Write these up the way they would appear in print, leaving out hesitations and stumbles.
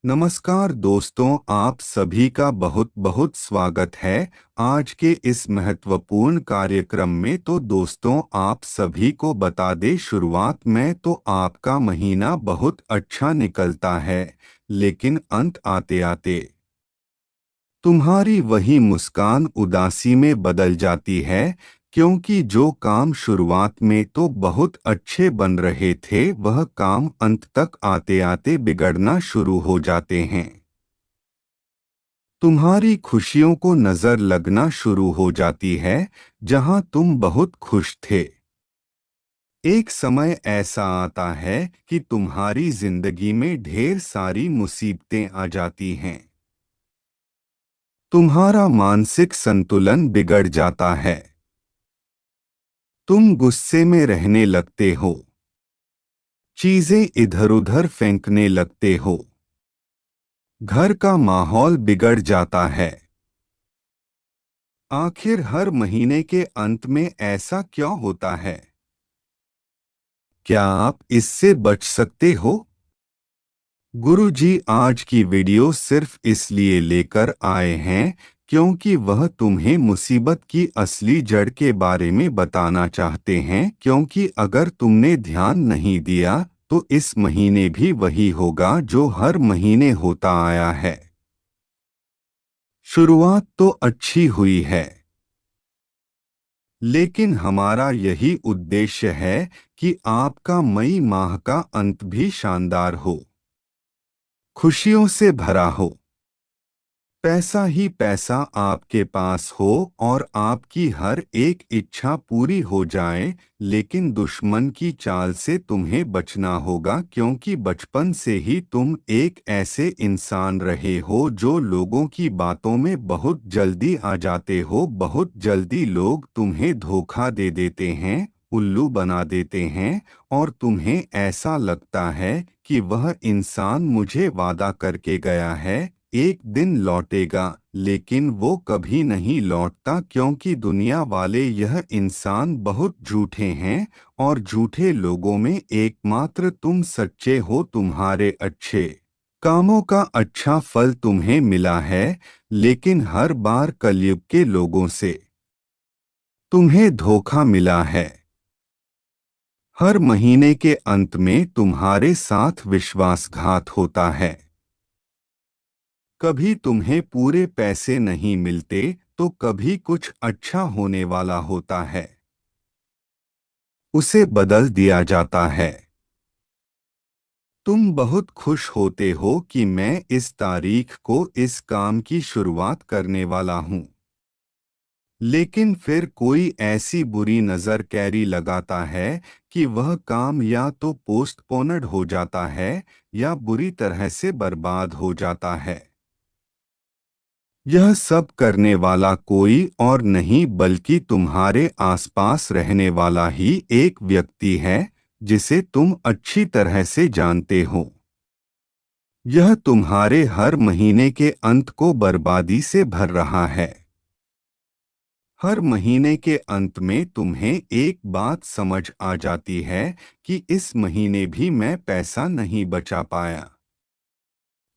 नमस्कार दोस्तों, आप सभी का बहुत बहुत स्वागत है। आज के इस महत्वपूर्ण कार्यक्रम में तो दोस्तों आप सभी को बता दें, शुरुआत में तो आपका महीना बहुत अच्छा निकलता है, लेकिन अंत आते आते तुम्हारी वही मुस्कान उदासी में बदल जाती है, क्योंकि जो काम शुरुआत में तो बहुत अच्छे बन रहे थे वह काम अंत तक आते आते बिगड़ना शुरू हो जाते हैं। तुम्हारी खुशियों को नजर लगना शुरू हो जाती है जहां तुम बहुत खुश थे। एक समय ऐसा आता है कि तुम्हारी जिंदगी में ढेर सारी मुसीबतें आ जाती हैं। तुम्हारा मानसिक संतुलन बिगड़ जाता है। तुम गुस्से में रहने लगते हो। चीजें इधर उधर फेंकने लगते हो। घर का माहौल बिगड़ जाता है। आखिर हर महीने के अंत में ऐसा क्यों होता है? क्या आप इससे बच सकते हो? गुरुजी आज की वीडियो सिर्फ इसलिए लेकर आए हैं क्योंकि वह तुम्हें मुसीबत की असली जड़ के बारे में बताना चाहते हैं, क्योंकि अगर तुमने ध्यान नहीं दिया तो इस महीने भी वही होगा जो हर महीने होता आया है। शुरुआत तो अच्छी हुई है, लेकिन हमारा यही उद्देश्य है कि आपका मई माह का अंत भी शानदार हो, खुशियों से भरा हो, पैसा ही पैसा आपके पास हो और आपकी हर एक इच्छा पूरी हो जाए। लेकिन दुश्मन की चाल से तुम्हें बचना होगा, क्योंकि बचपन से ही तुम एक ऐसे इंसान रहे हो जो लोगों की बातों में बहुत जल्दी आ जाते हो। बहुत जल्दी लोग तुम्हें धोखा दे देते हैं, उल्लू बना देते हैं, और तुम्हें ऐसा लगता है कि वह इंसान मुझे वादा करके गया है एक दिन लौटेगा, लेकिन वो कभी नहीं लौटता, क्योंकि दुनिया वाले यह इंसान बहुत झूठे हैं और झूठे लोगों में एकमात्र तुम सच्चे हो। तुम्हारे अच्छे कामों का अच्छा फल तुम्हें मिला है, लेकिन हर बार कलयुग के लोगों से तुम्हें धोखा मिला है। हर महीने के अंत में तुम्हारे साथ विश्वासघात होता है। कभी तुम्हें पूरे पैसे नहीं मिलते तो कभी कुछ अच्छा होने वाला होता है, उसे बदल दिया जाता है। तुम बहुत खुश होते हो कि मैं इस तारीख को इस काम की शुरुआत करने वाला हूं, लेकिन फिर कोई ऐसी बुरी नज़र कैरी लगाता है कि वह काम या तो पोस्टपोन्ड हो जाता है या बुरी तरह से बर्बाद हो जाता है। यह सब करने वाला कोई और नहीं बल्कि तुम्हारे आसपास रहने वाला ही एक व्यक्ति है जिसे तुम अच्छी तरह से जानते हो। यह तुम्हारे हर महीने के अंत को बर्बादी से भर रहा है। हर महीने के अंत में तुम्हें एक बात समझ आ जाती है कि इस महीने भी मैं पैसा नहीं बचा पाया।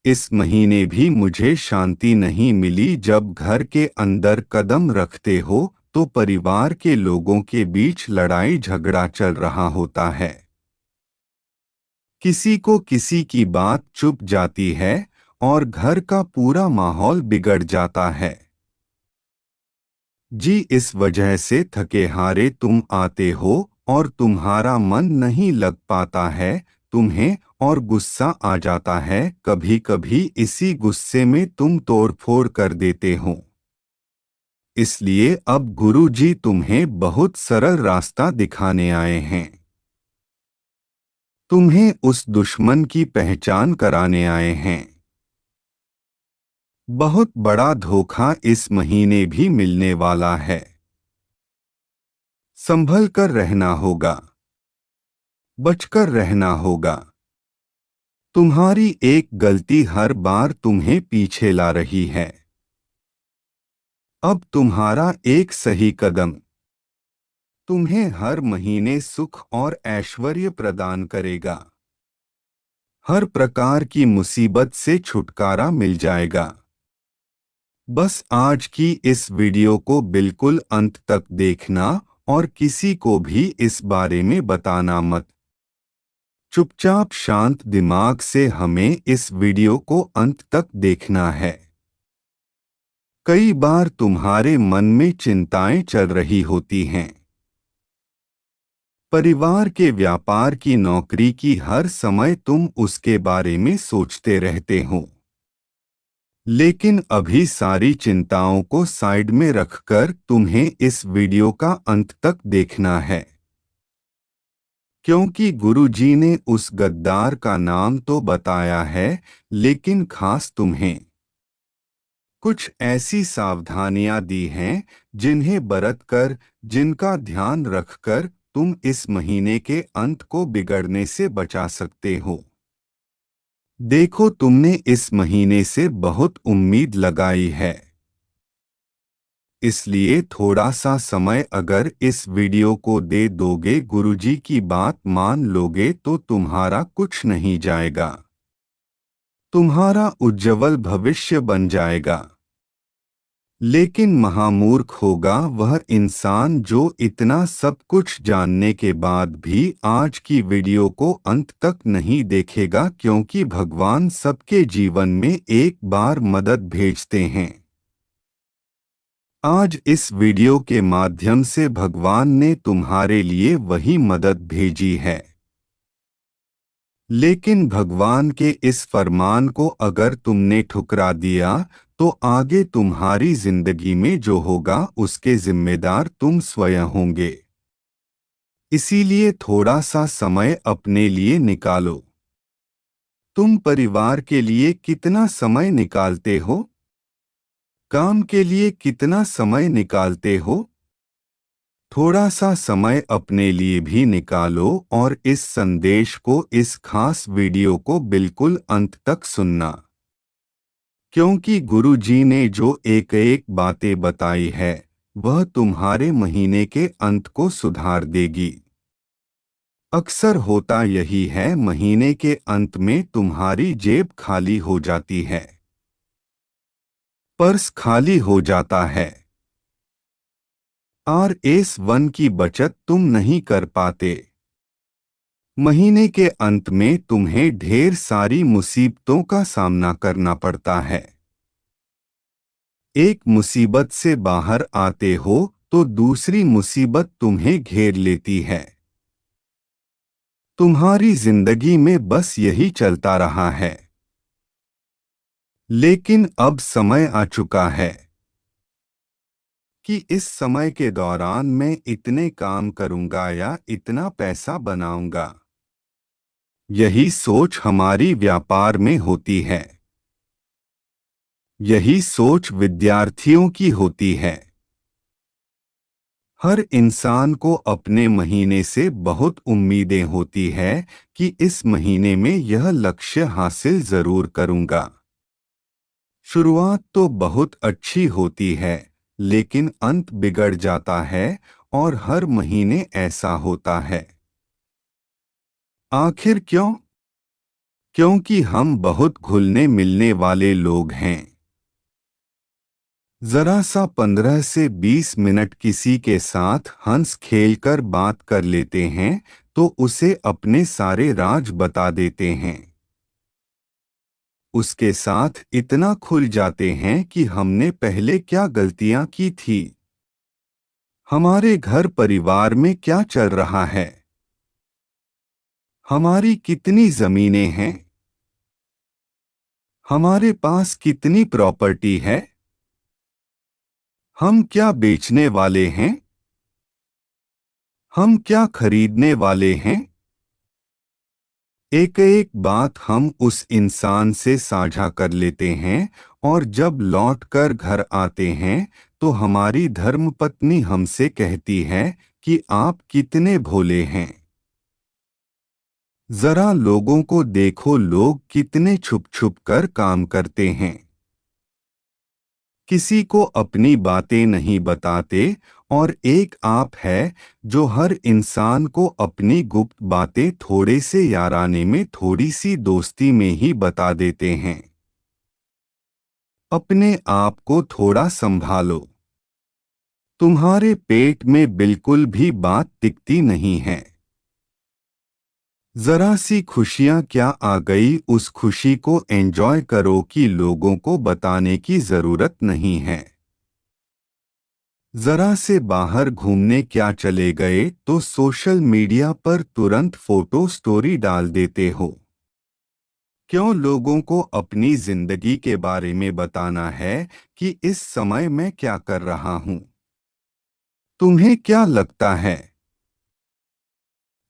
इस महीने भी मुझे शांति नहीं मिली। जब घर के अंदर कदम रखते हो तो परिवार के लोगों के बीच लड़ाई झगड़ा चल रहा होता है। किसी को किसी की बात चुभ जाती है और घर का पूरा माहौल बिगड़ जाता है। जी, इस वजह से थके हारे तुम आते हो और तुम्हारा मन नहीं लग पाता है। तुम्हें और गुस्सा आ जाता है। कभी कभी इसी गुस्से में तुम तोड़फोड़ कर देते हो। इसलिए अब गुरुजी तुम्हें बहुत सरल रास्ता दिखाने आए हैं। तुम्हें उस दुश्मन की पहचान कराने आए हैं। बहुत बड़ा धोखा इस महीने भी मिलने वाला है। संभल कर रहना होगा, बचकर रहना होगा। तुम्हारी एक गलती हर बार तुम्हें पीछे ला रही है। अब तुम्हारा एक सही कदम तुम्हें हर महीने सुख और ऐश्वर्य प्रदान करेगा। हर प्रकार की मुसीबत से छुटकारा मिल जाएगा। बस आज की इस वीडियो को बिल्कुल अंत तक देखना और किसी को भी इस बारे में बताना मत। चुपचाप शांत दिमाग से हमें इस वीडियो को अंत तक देखना है। कई बार तुम्हारे मन में चिंताएं चल रही होती हैं। परिवार के व्यापार की नौकरी की हर समय तुम उसके बारे में सोचते रहते हो। लेकिन अभी सारी चिंताओं को साइड में रखकर तुम्हें इस वीडियो का अंत तक देखना है। क्योंकि गुरुजी ने उस गद्दार का नाम तो बताया है, लेकिन खास तुम्हें कुछ ऐसी सावधानियां दी हैं जिन्हें बरतकर, जिनका ध्यान रखकर तुम इस महीने के अंत को बिगड़ने से बचा सकते हो। देखो, तुमने इस महीने से बहुत उम्मीद लगाई है, इसलिए थोड़ा सा समय अगर इस वीडियो को दे दोगे, गुरुजी की बात मान लोगे तो तुम्हारा कुछ नहीं जाएगा, तुम्हारा उज्जवल भविष्य बन जाएगा। लेकिन महामूर्ख होगा वह इंसान जो इतना सब कुछ जानने के बाद भी आज की वीडियो को अंत तक नहीं देखेगा, क्योंकि भगवान सबके जीवन में एक बार मदद भेजते हैं। आज इस वीडियो के माध्यम से भगवान ने तुम्हारे लिए वही मदद भेजी है। लेकिन भगवान के इस फरमान को अगर तुमने ठुकरा दिया तो आगे तुम्हारी जिंदगी में जो होगा उसके जिम्मेदार तुम स्वयं होंगे। इसीलिए थोड़ा सा समय अपने लिए निकालो। तुम परिवार के लिए कितना समय निकालते हो? काम के लिए कितना समय निकालते हो? थोड़ा सा समय अपने लिए भी निकालो और इस संदेश को, इस खास वीडियो को बिल्कुल अंत तक सुनना, क्योंकि गुरुजी ने जो एक एक बातें बताई है वह तुम्हारे महीने के अंत को सुधार देगी। अक्सर होता यही है, महीने के अंत में तुम्हारी जेब खाली हो जाती है, पर्स खाली हो जाता है, RS1 की बचत तुम नहीं कर पाते। महीने के अंत में तुम्हें ढेर सारी मुसीबतों का सामना करना पड़ता है। एक मुसीबत से बाहर आते हो तो दूसरी मुसीबत तुम्हें घेर लेती है। तुम्हारी जिंदगी में बस यही चलता रहा है। लेकिन अब समय आ चुका है कि इस समय के दौरान मैं इतने काम करूंगा या इतना पैसा बनाऊंगा। यही सोच हमारी व्यापार में होती है। यही सोच विद्यार्थियों की होती है। हर इंसान को अपने महीने से बहुत उम्मीदें होती है कि इस महीने में यह लक्ष्य हासिल जरूर करूंगा। शुरुआत तो बहुत अच्छी होती है, लेकिन अंत बिगड़ जाता है और हर महीने ऐसा होता है। आखिर क्यों? क्योंकि हम बहुत घुलने मिलने वाले लोग हैं। जरा सा 15 से 20 मिनट किसी के साथ हंस खेलकर बात कर लेते हैं तो उसे अपने सारे राज बता देते हैं। उसके साथ इतना खुल जाते हैं कि हमने पहले क्या गलतियां की थी, हमारे घर परिवार में क्या चल रहा है, हमारी कितनी जमीनें हैं, हमारे पास कितनी प्रॉपर्टी है, हम क्या बेचने वाले हैं, हम क्या खरीदने वाले हैं। एक एक बात हम उस इंसान से साझा कर लेते हैं और जब लौटकर घर आते हैं तो हमारी धर्मपत्नी हमसे कहती है कि आप कितने भोले हैं। जरा लोगों को देखो, लोग कितने छुप छुप कर काम करते हैं, किसी को अपनी बातें नहीं बताते और एक आप है जो हर इंसान को अपनी गुप्त बातें थोड़े से याराने में, थोड़ी सी दोस्ती में ही बता देते हैं। अपने आप को थोड़ा संभालो। तुम्हारे पेट में बिल्कुल भी बात टिकती नहीं है। जरा सी खुशियां क्या आ गई, उस खुशी को एंजॉय करो कि लोगों को बताने की जरूरत नहीं है। जरा से बाहर घूमने क्या चले गए तो सोशल मीडिया पर तुरंत फोटो स्टोरी डाल देते हो। क्यों लोगों को अपनी जिंदगी के बारे में बताना है कि इस समय मैं क्या कर रहा हूं? तुम्हें क्या लगता है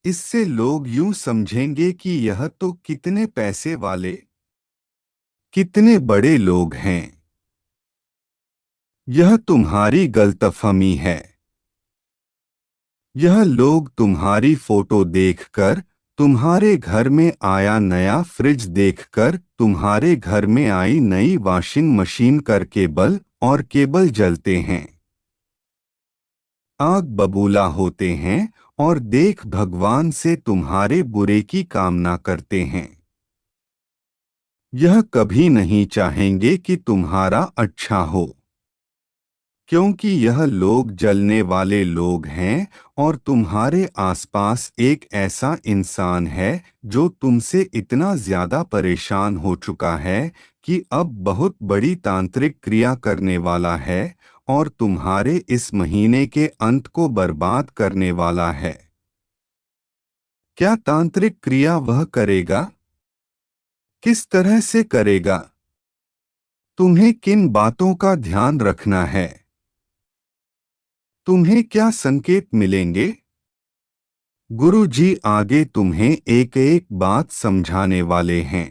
इससे लोग यूं समझेंगे कि यह तो कितने पैसे वाले, कितने बड़े लोग हैं? यह तुम्हारी गलतफहमी है। यह लोग तुम्हारी फोटो देखकर, तुम्हारे घर में आया नया फ्रिज देखकर, तुम्हारे घर में आई नई वॉशिंग मशीन कर केबल और केबल जलते हैं, आग बबूला होते हैं और देख भगवान से तुम्हारे बुरे की कामना करते हैं। यह कभी नहीं चाहेंगे कि तुम्हारा अच्छा हो, क्योंकि यह लोग जलने वाले लोग हैं और तुम्हारे आसपास एक ऐसा इंसान है जो तुमसे इतना ज्यादा परेशान हो चुका है कि अब बहुत बड़ी तांत्रिक क्रिया करने वाला है और तुम्हारे इस महीने के अंत को बर्बाद करने वाला है। क्या तांत्रिक क्रिया वह करेगा? किस तरह से करेगा? तुम्हें किन बातों का ध्यान रखना है? तुम्हें क्या संकेत मिलेंगे? गुरु जी आगे तुम्हें एक एक बात समझाने वाले हैं।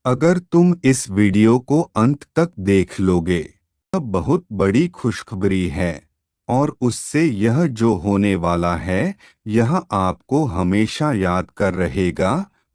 अगर तुम इस वीडियो को अंत तक देख लोगे, यह बहुत बड़ी खुशखबरी है और उससे यह जो होने वाला है यह आपको हमेशा याद कर रहेगा।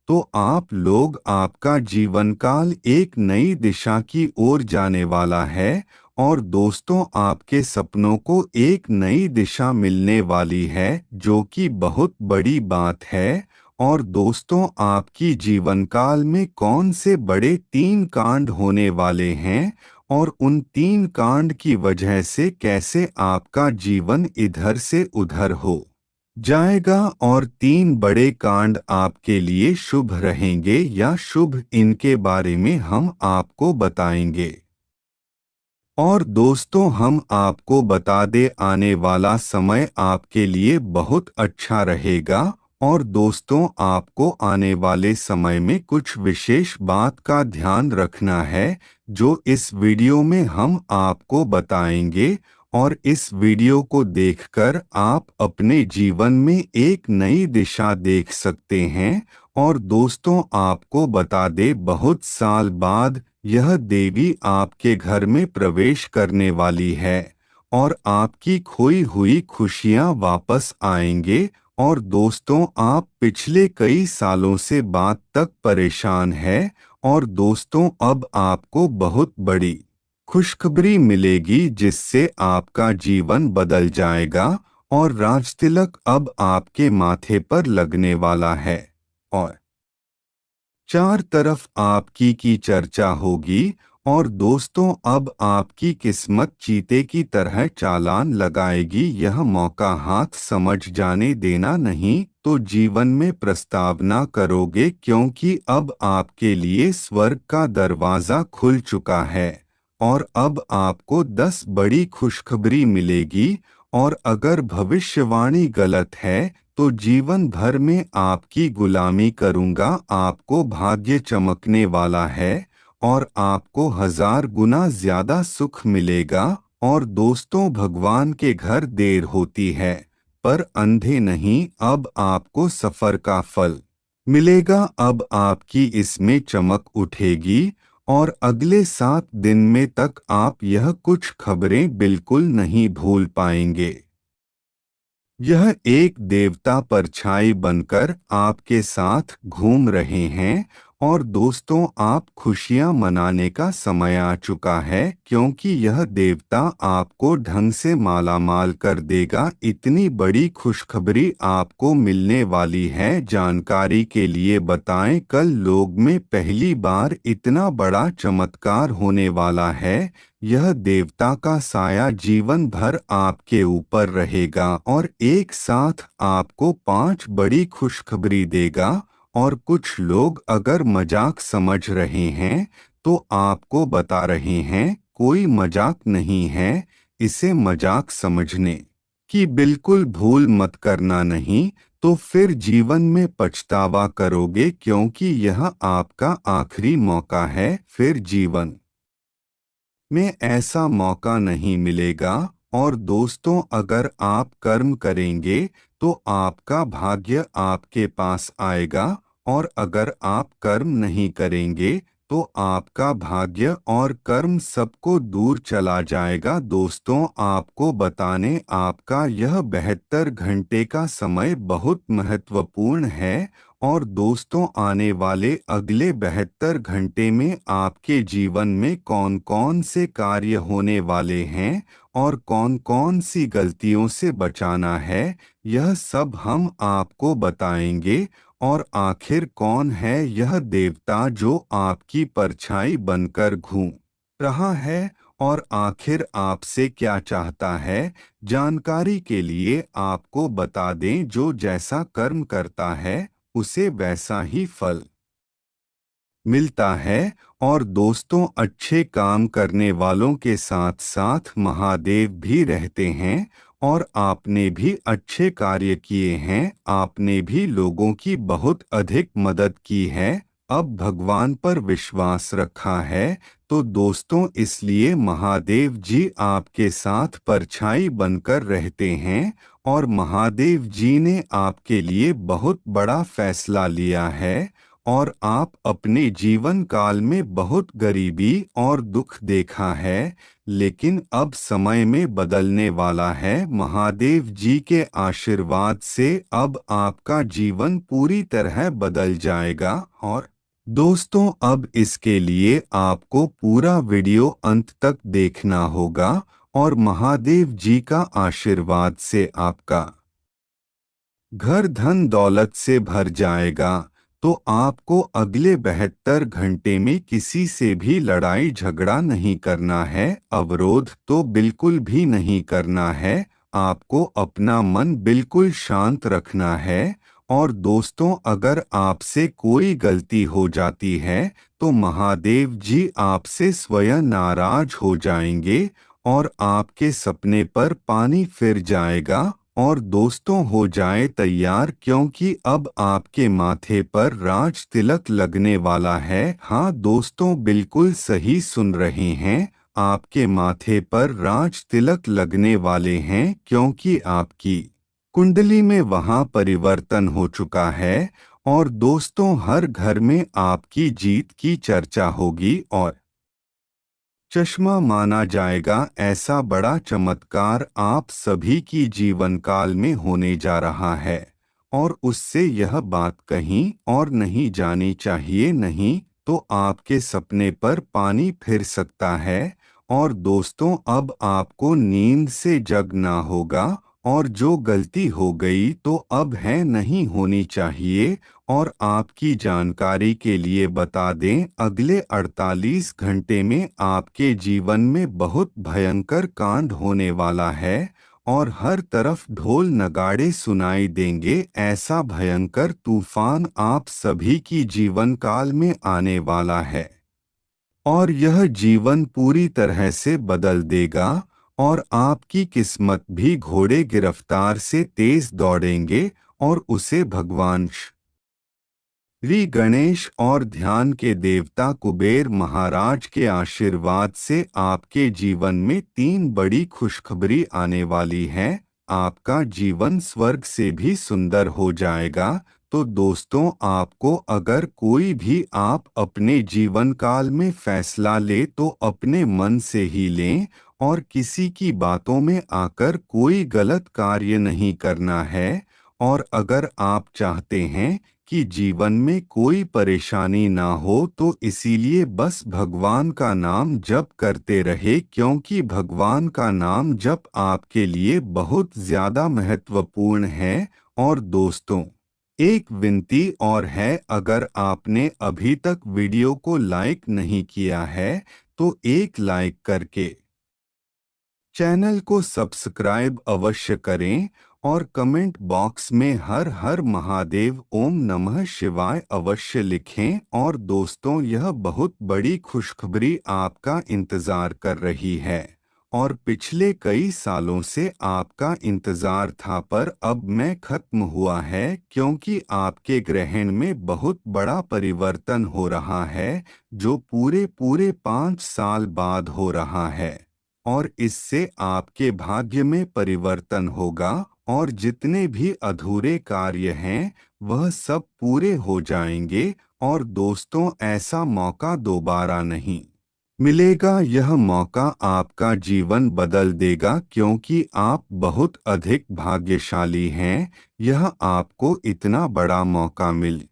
तो आप लोग, आपका जीवन काल एक नई दिशा की ओर जाने वाला है और दोस्तों आपके सपनों को एक नई दिशा मिलने वाली है, जो कि बहुत बड़ी बात है। और दोस्तों आपकी जीवन काल में कौन से बड़े 3 कांड होने वाले हैं और उन 3 कांड की वजह से कैसे आपका जीवन इधर से उधर हो जाएगा और 3 बड़े कांड आपके लिए शुभ रहेंगे या शुभ, इनके बारे में हम आपको बताएंगे। और दोस्तों हम आपको बता दे आने वाला समय आपके लिए बहुत अच्छा रहेगा और दोस्तों आपको आने वाले समय में कुछ विशेष बात का ध्यान रखना है जो इस वीडियो में हम आपको बताएंगे और इस वीडियो को देखकर आप अपने जीवन में एक नई दिशा देख सकते हैं। और दोस्तों आपको बता दे बहुत साल बाद यह देवी आपके घर में प्रवेश करने वाली है और आपकी खोई हुई खुशियां वापस आएंगे। और दोस्तों आप पिछले कई सालों से बात तक परेशान हैं और दोस्तों अब आपको बहुत बड़ी खुशखबरी मिलेगी जिससे आपका जीवन बदल जाएगा और राजतिलक अब आपके माथे पर लगने वाला है और चार तरफ आपकी की चर्चा होगी। और दोस्तों अब आपकी किस्मत चीते की तरह चालान लगाएगी। यह मौका हाथ समझ जाने देना नहीं तो जीवन में प्रस्तावना करोगे, क्योंकि अब आपके लिए स्वर्ग का दरवाज़ा खुल चुका है और अब आपको 10 बड़ी खुशखबरी मिलेगी। और अगर भविष्यवाणी गलत है तो जीवन भर में आपकी गुलामी करूंगा। आपको भाग्य चमकने वाला है और आपको 1000 गुना ज्यादा सुख मिलेगा। और दोस्तों भगवान के घर देर होती है पर अंधे नहीं, अब आपको सफर का फल मिलेगा। अब आपकी इसमें चमक उठेगी और अगले 7 दिन में तक आप यह कुछ खबरें बिल्कुल नहीं भूल पाएंगे। यह एक देवता परछाई बनकर आपके साथ घूम रहे हैं और दोस्तों, आप खुशियां मनाने का समय आ चुका है, क्योंकि यह देवता आपको ढंग से मालामाल कर देगा। इतनी बड़ी खुशखबरी आपको मिलने वाली है। जानकारी के लिए बताएं, कल लोग में पहली बार इतना बड़ा चमत्कार होने वाला है। यह देवता का साया जीवन भर आपके ऊपर रहेगा और एक साथ आपको 5 बड़ी खुशखबरी देगा। और कुछ लोग अगर मजाक समझ रहे हैं तो आपको बता रहे हैं, कोई मजाक नहीं है। इसे मजाक समझने की बिल्कुल भूल मत करना, नहीं तो फिर जीवन में पछतावा करोगे, क्योंकि यह आपका आखिरी मौका है। फिर जीवन में ऐसा मौका नहीं मिलेगा। और दोस्तों, अगर आप कर्म करेंगे तो आपका भाग्य आपके पास आएगा, और अगर आप कर्म नहीं करेंगे तो आपका भाग्य और कर्म सबको दूर चला जाएगा। दोस्तों, आपको बताने, आपका यह 72 घंटे का समय बहुत महत्वपूर्ण है। और दोस्तों, आने वाले अगले 72 घंटे में आपके जीवन में कौन कौन से कार्य होने वाले हैं और कौन कौन सी गलतियों से बचाना है, यह सब हम आपको बताएंगे। और आखिर कौन है यह देवता जो आपकी परछाई बनकर घूम रहा है, और आखिर आपसे क्या चाहता है। जानकारी के लिए आपको बता दें, जो जैसा कर्म करता है उसे वैसा ही फल मिलता है। और दोस्तों, अच्छे काम करने वालों के साथ साथ महादेव भी रहते हैं। और आपने भी अच्छे कार्य किए हैं, आपने भी लोगों की बहुत अधिक मदद की है, अब भगवान पर विश्वास रखा है। तो दोस्तों, इसलिए महादेव जी आपके साथ परछाई बनकर रहते हैं। और महादेव जी ने आपके लिए बहुत बड़ा फैसला लिया है। और आप अपने जीवन काल में बहुत गरीबी और दुख देखा है, लेकिन अब समय में बदलने वाला है। महादेव जी के आशीर्वाद से अब आपका जीवन पूरी तरह बदल जाएगा। और दोस्तों, अब इसके लिए आपको पूरा वीडियो अंत तक देखना होगा, और महादेव जी का आशीर्वाद से आपका घर धन दौलत से भर जाएगा। तो आपको अगले 72 घंटे में किसी से भी लड़ाई झगड़ा नहीं करना है, अवरोध तो बिल्कुल भी नहीं करना है। आपको अपना मन बिल्कुल शांत रखना है। और दोस्तों, अगर आपसे कोई गलती हो जाती है तो महादेव जी आपसे स्वयं नाराज हो जाएंगे, और आपके सपने पर पानी फिर जाएगा। और दोस्तों, हो जाए तैयार, क्योंकि अब आपके माथे पर राज तिलक लगने वाला है। हाँ दोस्तों, बिल्कुल सही सुन रहे हैं, आपके माथे पर राज तिलक लगने वाले हैं, क्योंकि आपकी कुंडली में वहां परिवर्तन हो चुका है। और दोस्तों, हर घर में आपकी जीत की चर्चा होगी और चश्मा माना जाएगा। ऐसा बड़ा चमत्कार आप सभी की जीवन काल में होने जा रहा है, और उससे यह बात कहीं और नहीं जानी चाहिए, नहीं तो आपके सपने पर पानी फिर सकता है। और दोस्तों, अब आपको नींद से जगना होगा, और जो गलती हो गई तो अब है नहीं होनी चाहिए। और आपकी जानकारी के लिए बता दें, अगले 48 घंटे में आपके जीवन में बहुत भयंकर कांड होने वाला है, और हर तरफ ढोल नगाड़े सुनाई देंगे। ऐसा भयंकर तूफान आप सभी की जीवन काल में आने वाला है, और यह जीवन पूरी तरह से बदल देगा। और आपकी किस्मत भी घोड़े गिरफ्तार से तेज दौड़ेंगे, और उसे भगवान श्री गणेश और ध्यान के देवता कुबेर महाराज के आशीर्वाद से आपके जीवन में 3 बड़ी खुशखबरी आने वाली है। आपका जीवन स्वर्ग से भी सुंदर हो जाएगा। तो दोस्तों, आपको अगर कोई भी आप अपने जीवन काल में फैसला ले तो अपने मन से ही लें, और किसी की बातों में आकर कोई गलत कार्य नहीं करना है। और अगर आप चाहते हैं कि जीवन में कोई परेशानी ना हो, तो इसीलिए बस भगवान का नाम जप करते रहे, क्योंकि भगवान का नाम जप आपके लिए बहुत ज़्यादा महत्वपूर्ण है। और दोस्तों, एक विनती और है, अगर आपने अभी तक वीडियो को लाइक नहीं किया है तो एक लाइक करके चैनल को सब्सक्राइब अवश्य करें और कमेंट बॉक्स में हर हर महादेव ओम नमः शिवाय अवश्य लिखें। और दोस्तों, यह बहुत बड़ी खुशखबरी आपका इंतज़ार कर रही है और पिछले कई सालों से आपका इंतज़ार था, पर अब मैं खत्म हुआ है, क्योंकि आपके ग्रहण में बहुत बड़ा परिवर्तन हो रहा है, जो पूरे पूरे 5 साल बाद हो रहा है। और इससे आपके भाग्य में परिवर्तन होगा और जितने भी अधूरे कार्य हैं वह सब पूरे हो जाएंगे। और दोस्तों, ऐसा मौका दोबारा नहीं मिलेगा। यह मौका आपका जीवन बदल देगा, क्योंकि आप बहुत अधिक भाग्यशाली हैं। यह आपको इतना बड़ा मौका मिल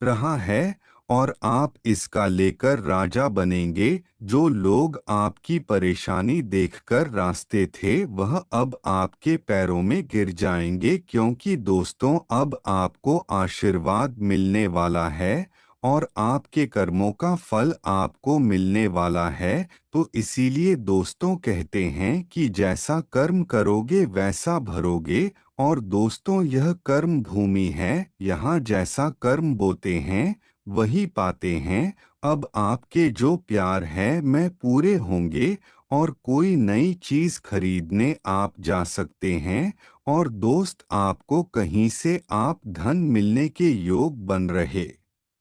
रहा है और आप इसका लेकर राजा बनेंगे। जो लोग आपकी परेशानी देखकर रास्ते थे, वह अब आपके पैरों में गिर जाएंगे, क्योंकि दोस्तों, अब आपको आशीर्वाद मिलने वाला है और आपके कर्मों का फल आपको मिलने वाला है। तो इसीलिए दोस्तों कहते हैं कि जैसा कर्म करोगे वैसा भरोगे। और दोस्तों, यह कर्म भूमि है, यहाँ जैसा कर्म बोते हैं वही पाते हैं। अब आपके जो प्यार है मैं पूरे होंगे और कोई नई चीज खरीदने आप जा सकते हैं। और दोस्त, आपको कहीं से आप धन मिलने के योग बन रहे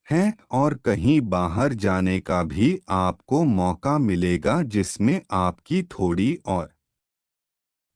हैं और कहीं बाहर जाने का भी आपको मौका मिलेगा, जिसमें आपकी थोड़ी और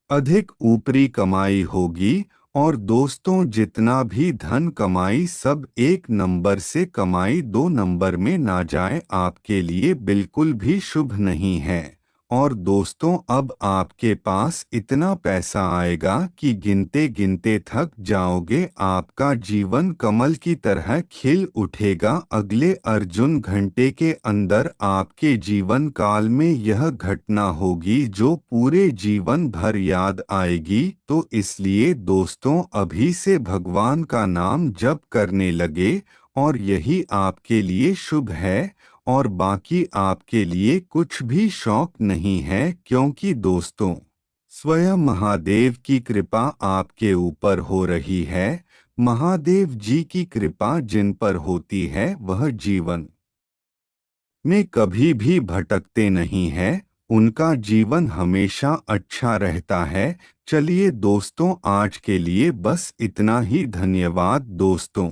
अधिक ऊपरी कमाई होगी। और दोस्तों, जितना भी धन कमाई सब 1 नंबर से कमाई 2 नंबर में ना जाए, आपके लिए बिल्कुल भी शुभ नहीं है। और दोस्तों, अब आपके पास इतना पैसा आएगा कि गिनते गिनते थक जाओगे। आपका जीवन कमल की तरह खिल उठेगा। अगले अर्जुन घंटे के अंदर आपके जीवन काल में यह घटना होगी जो पूरे जीवन भर याद आएगी। तो इसलिए दोस्तों, अभी से भगवान का नाम जप करने लगे और यही आपके लिए शुभ है। और बाकी आपके लिए कुछ भी शौक नहीं है, क्योंकि दोस्तों, स्वयं महादेव की कृपा आपके ऊपर हो रही है। महादेव जी की कृपा जिन पर होती है वह जीवन में कभी भी भटकते नहीं हैं, उनका जीवन हमेशा अच्छा रहता है। चलिए दोस्तों, आज के लिए बस इतना ही। धन्यवाद दोस्तों।